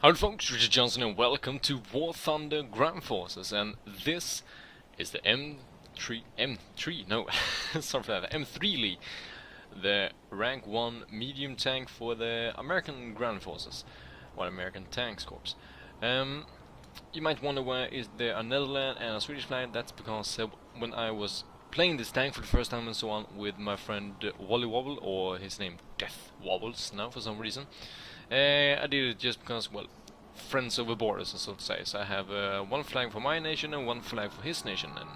Howdy folks, Richard Johnson and welcome to War Thunder Ground Forces, and this is the M3, no, sorry for that, M3 Lee, the rank 1 medium tank for the American Ground Forces, or American Tanks Corps. You might wonder why is there a Netherlands and a Swedish flag. That's because when I was playing this tank for the first time and so on with my friend Wally Wobble, or his name Death Wobbles now for some reason, I did it just because, well, friends over borders, so to say. So I have one flag for my nation and one flag for his nation, and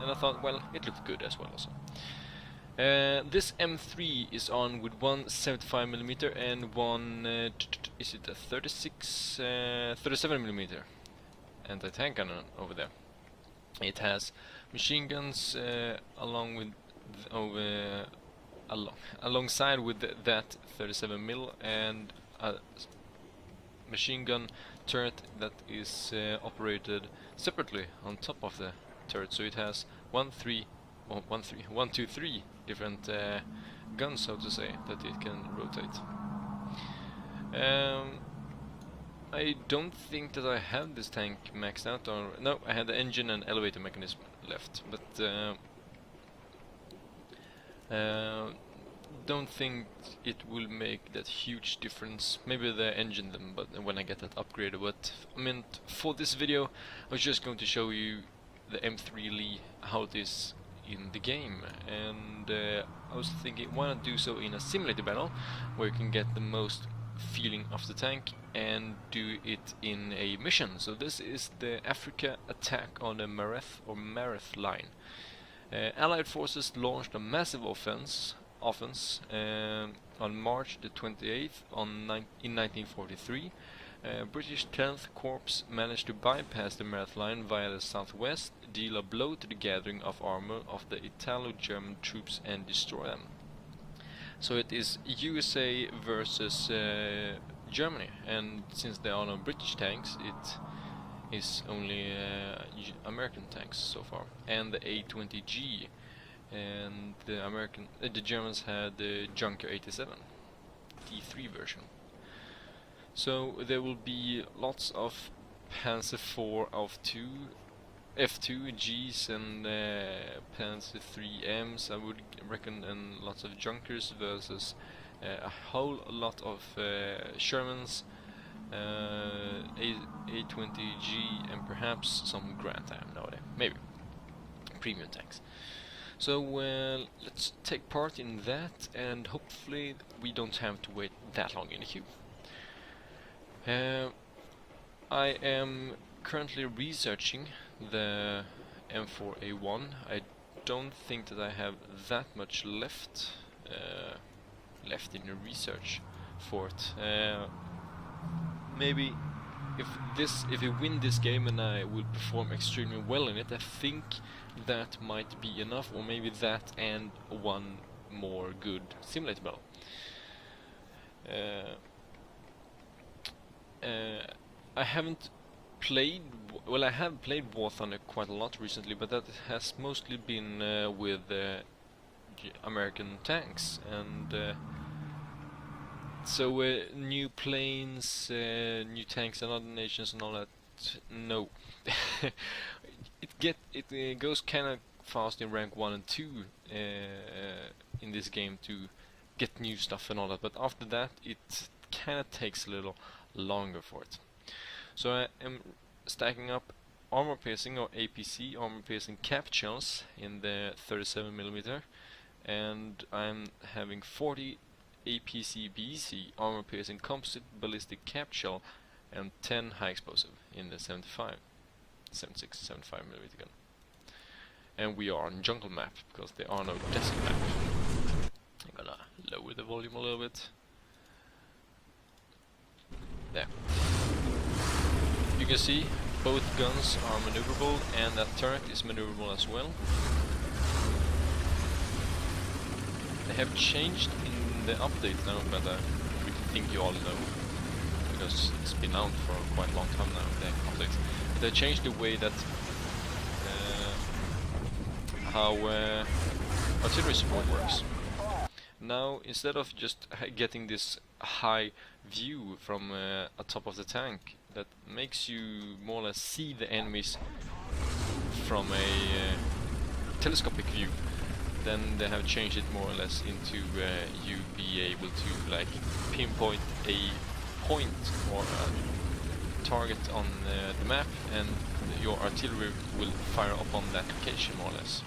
I thought, well, it looked good as well also. This M3 is on with one 75mm and one, is it a 37mm anti-tank cannon over there. It has machine guns alongside with that 37mm and a machine gun turret that is operated separately on top of the turret. So it has 1, 2, 3 different guns, so to say, that it can rotate. I don't think that I have this tank maxed out, or no, I had the engine and elevator mechanism left, but don't think it will make that huge difference. Maybe the engine then, but when I get that upgraded. But I mean, for this video, I was just going to show you the M3 Lee, how it is in the game, and I was thinking, why not do so in a simulator battle, where you can get the most feeling of the tank and do it in a mission. So this is the Africa attack on the Mareth line. Allied forces launched a massive offense on March the 28th in 1943. British 10th Corps managed to bypass the Mareth line via the southwest, deal a blow to the gathering of armor of the Italo-German troops and destroy them. So it is USA versus Germany, and since there are no British tanks, it is only American tanks so far, and the A-20G, and the Germans had the Junker 87 D3 version. So there will be lots of Panzer IV F2Gs and Panzer III-Ms, I would reckon, and lots of Junkers versus a whole lot of Shermans, A-20G, and perhaps some Grant, I have no idea, maybe premium tanks. So let's take part in that, and hopefully we don't have to wait that long in the queue. I am currently researching the M4A1. I don't think that I have that much left in the research for it. Maybe if we win this game and I will perform extremely well in it, I think that might be enough, or maybe that and one more good simulator battle. I haven't played, well, I have played War Thunder quite a lot recently, but that has mostly been with American tanks, and so new planes, new tanks and other nations and all that, no. it goes kind of fast in rank 1 and 2 in this game to get new stuff and all that, but after that it kind of takes a little longer for it. So I am stacking up armor piercing, or APC, armor piercing cap shells in the 37mm, and I'm having 40 APC BC armor piercing composite ballistic cap shell and 10 high explosive in the 75mm gun. And we are on jungle map because there are no desert map. I'm gonna lower the volume a little bit. There. You can see both guns are maneuverable, and that turret is maneuverable as well. They have changed in the update now, but I think you all know, because it's been out for quite a long time now, the update. They changed the way that how artillery support works. Now, instead of just getting this high view from atop of the tank that makes you more or less see the enemies from a telescopic view. Then they have changed it more or less into you be able to like pinpoint a point or a target on the map, and your artillery will fire upon that location more or less.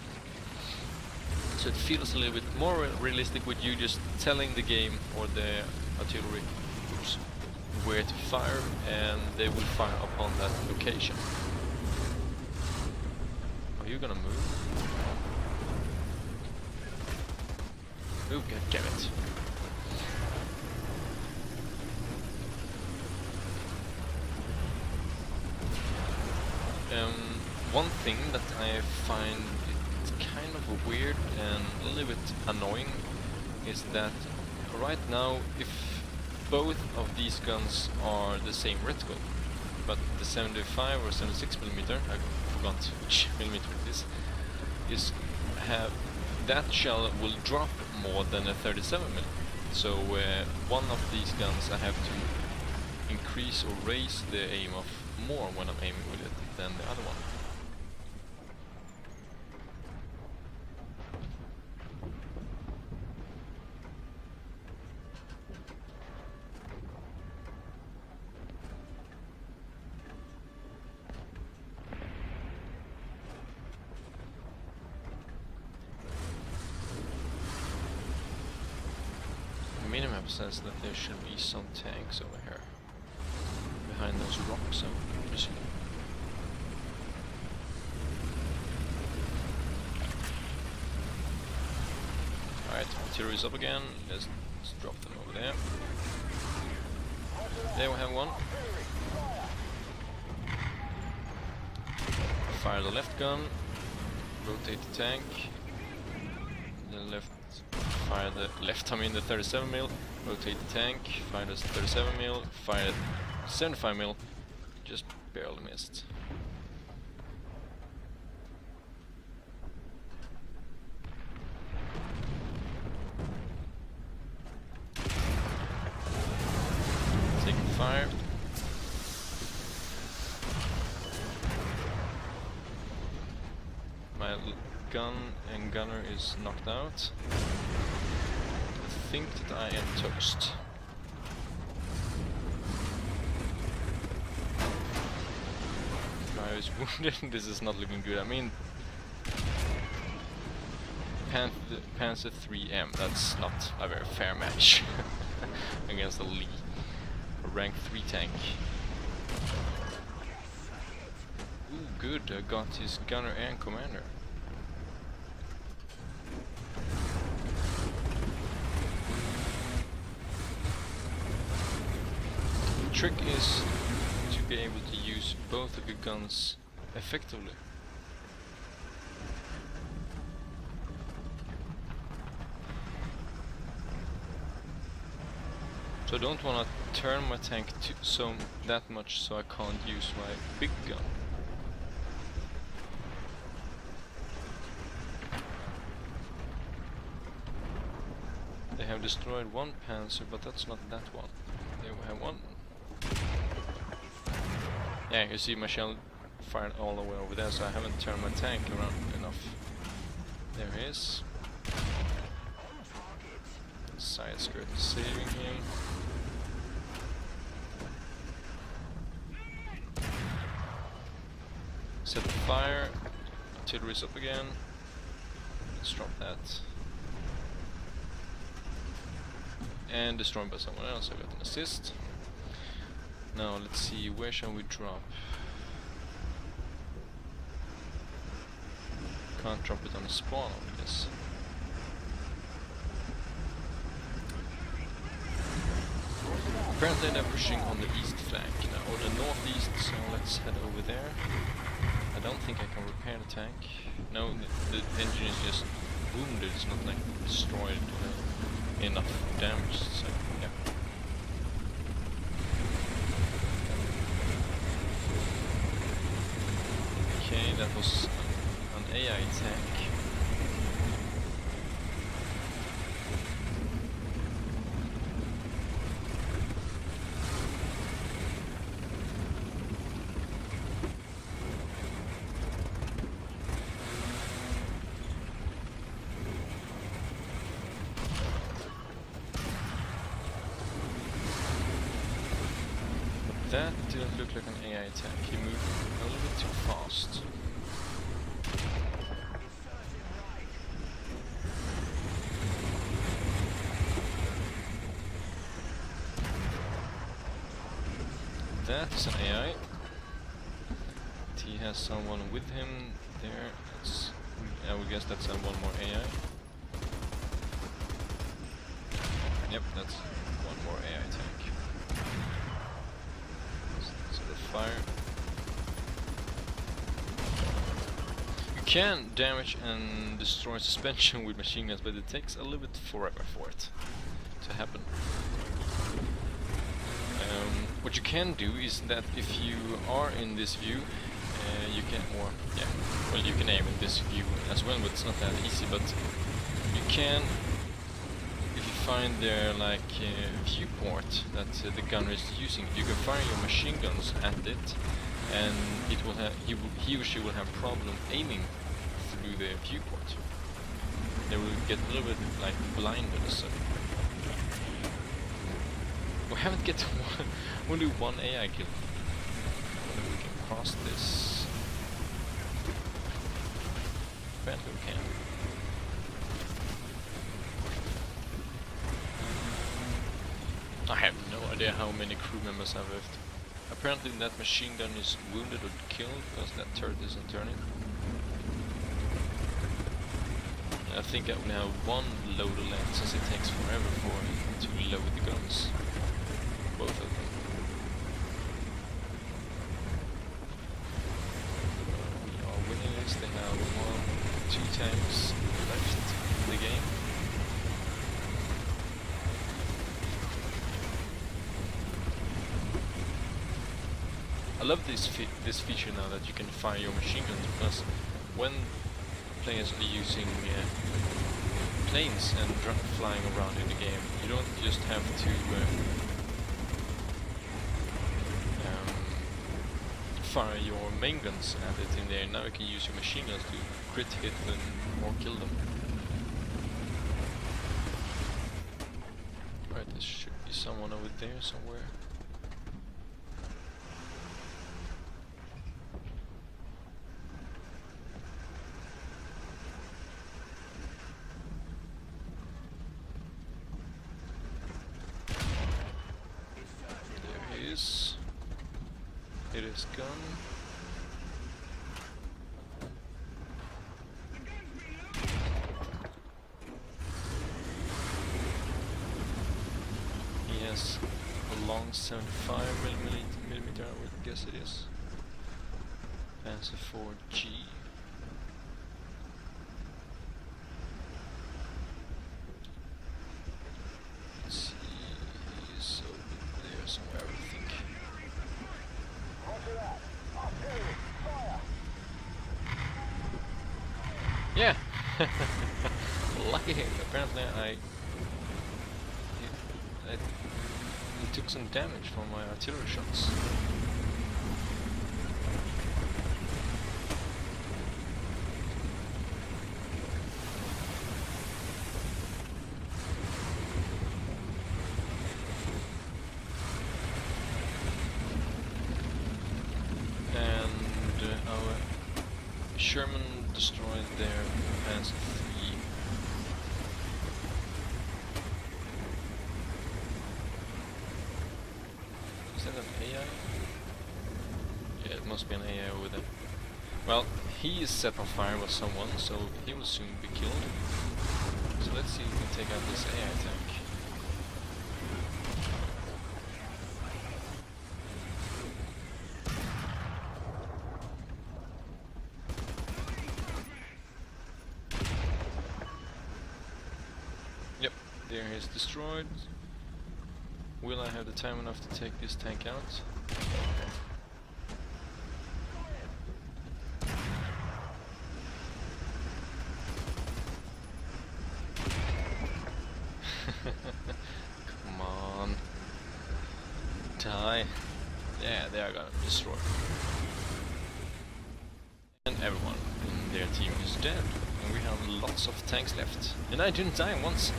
So it feels a little bit more realistic with you just telling the game or the artillery oops, where to fire, and they will fire upon that location. Are you gonna move? Move, goddammit. One thing that I find it's kind of weird and a little bit annoying is that right now, if both of these guns are the same reticle, but the 75 or 76mm, I forgot which millimeter it is have that shell will drop more than a 37mm. So one of these guns I have to increase or raise the aim of more when I'm aiming with it than the other one. Minimap says that there should be some tanks over here behind those rocks, I'm presuming. Alright, artillery's up again. Let's drop them over there. There we have one. Fire the left gun. Rotate the tank. The left. Fire the left, I mean the 37mm. Rotate the tank. Fire the 37mm. Fire the 75mm. Just barely missed. Taking fire. My gun and gunner is knocked out. I think that I am toast. I was wounded. This is not looking good. I mean, Panzer 3M, that's not a very fair match against a Lee, a rank 3 tank. Ooh, good, I got his gunner and commander. The trick is to be able to use both of your guns effectively. So I don't want to turn my tank that much so I can't use my big gun. They have destroyed one Panzer, but that's not that one. There we have one. Yeah, you see my shell fired all the way over there, so I haven't turned my tank around enough. There he is. Side skirt is saving him. Set the fire. Artillery's up again. Let's drop that. And destroyed by someone else. I got an assist. Now let's see, where shall we drop? Can't drop it on the spawn, I guess. Apparently they're pushing on the east flank now, or the northeast, so let's head over there. I don't think I can repair the tank. No, the engine is just wounded, it's not like destroyed enough damage, so yeah. Okay, that was an AI tank. That didn't look like an AI attack. He moved a little bit too fast. That's an AI. He has someone with him there. I would guess that's one more AI. Yep, that's one more AI tank. So the fire. You can damage and destroy suspension with machine guns, but it takes a little bit forever for it to happen. What you can do is that if you are in this view, you can, well, you can aim in this view as well, but it's not that easy. But you can, if you find their viewport that the gunner is using, you can fire your machine guns at it, and it will have he or she will have problem aiming through the viewport. They will get a little bit like blinded or so. We haven't get only one AI kill. Whether we can cross this. Apparently we can. I have no idea how many crew members I've left. Apparently that machine gun is wounded or killed because that turret isn't turning. I think I only have one loader left since it takes forever for me to load the guns. Both of them. We are winning this. They have 2 tanks left in the game. I love this feature now that you can fire your machine guns, because when players are using planes and flying around in the game, you don't just have to fire your main guns at it in there. Now you can use your machine guns to crit hit them or kill them. Right, there should be someone over there somewhere. There he is. It is gone. He has a long 75 millimeter, I would guess it is. Panzer IV-G. Let's see, he is over there somewhere, I think. Yeah! Lucky him. Apparently he took some damage from my artillery shots. And our Sherman destroyed their Panzer III. Is that an AI? Yeah, it must be an AI over there. Well, he is set on fire by someone, so he will soon be killed. So let's see if we can take out this AI tank. Yep, there he is destroyed. Will I have the time enough to take this tank out? Come on. Die. Yeah, they are gonna destroy. And everyone in their team is dead. And we have lots of tanks left. And I didn't die once.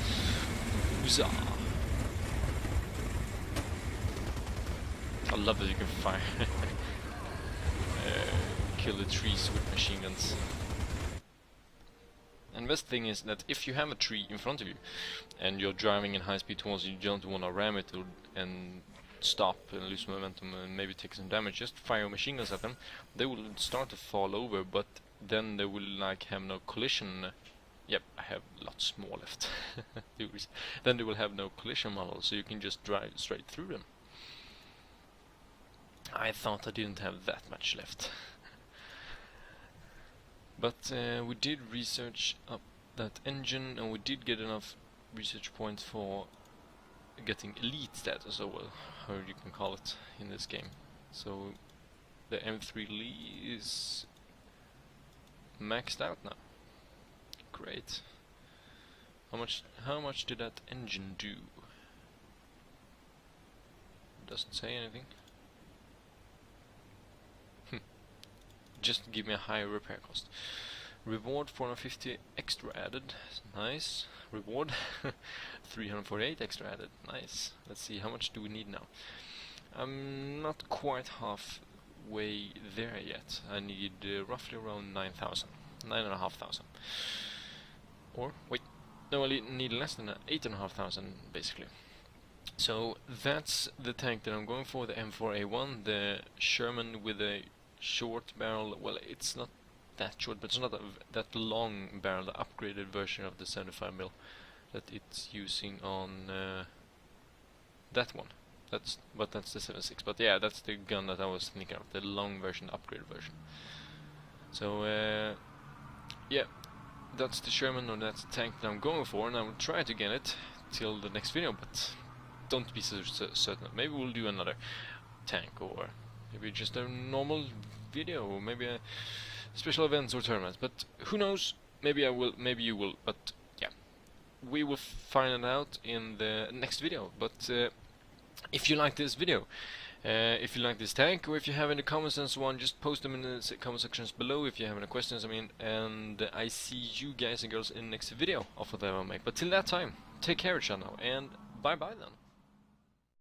Huzzah! I love that you can fire kill the trees with machine guns. And best thing is that if you have a tree in front of you and you're driving in high speed towards it, you don't want to ram it and stop and lose momentum and maybe take some damage, just fire machine guns at them. They will start to fall over, but then they will like have no collision. Yep, I have lots more left. Then they will have no collision model, so you can just drive straight through them. I thought I didn't have that much left. But we did research up that engine, and we did get enough research points for getting elite status, or well, how you can call it in this game. So the M3 Lee is maxed out now. Great. How much did that engine do? Doesn't say anything. Just give me a higher repair cost. Reward 450 extra added. Nice. Reward 348 extra added. Nice. Let's see, how much do we need now? I'm not quite halfway there yet. I need roughly around 9,000. 9,500. Or, wait, no, I need less than 8,500 basically. So that's the tank that I'm going for, the M4A1, the Sherman with a short barrel. Well, it's not that short, but it's not that long barrel, the upgraded version of the 75mm that it's using on that one. That's the 7.6. But yeah, that's the gun that I was thinking of, the long version, upgraded version. So yeah, that's the Sherman, or that's the tank that I'm going for, and I will try to get it till the next video, but don't be so certain. Maybe we'll do another tank, or maybe just a normal video, or maybe a special events or tournaments, but who knows? Maybe I will, maybe you will, but yeah, we will find it out in the next video. But if you like this video, if you like this tank, or if you have any comments and so on, just post them in the comment sections below if you have any questions, I mean, and I see you guys and girls in the next video of whatever I make. But till that time, take care of each other, and bye bye then.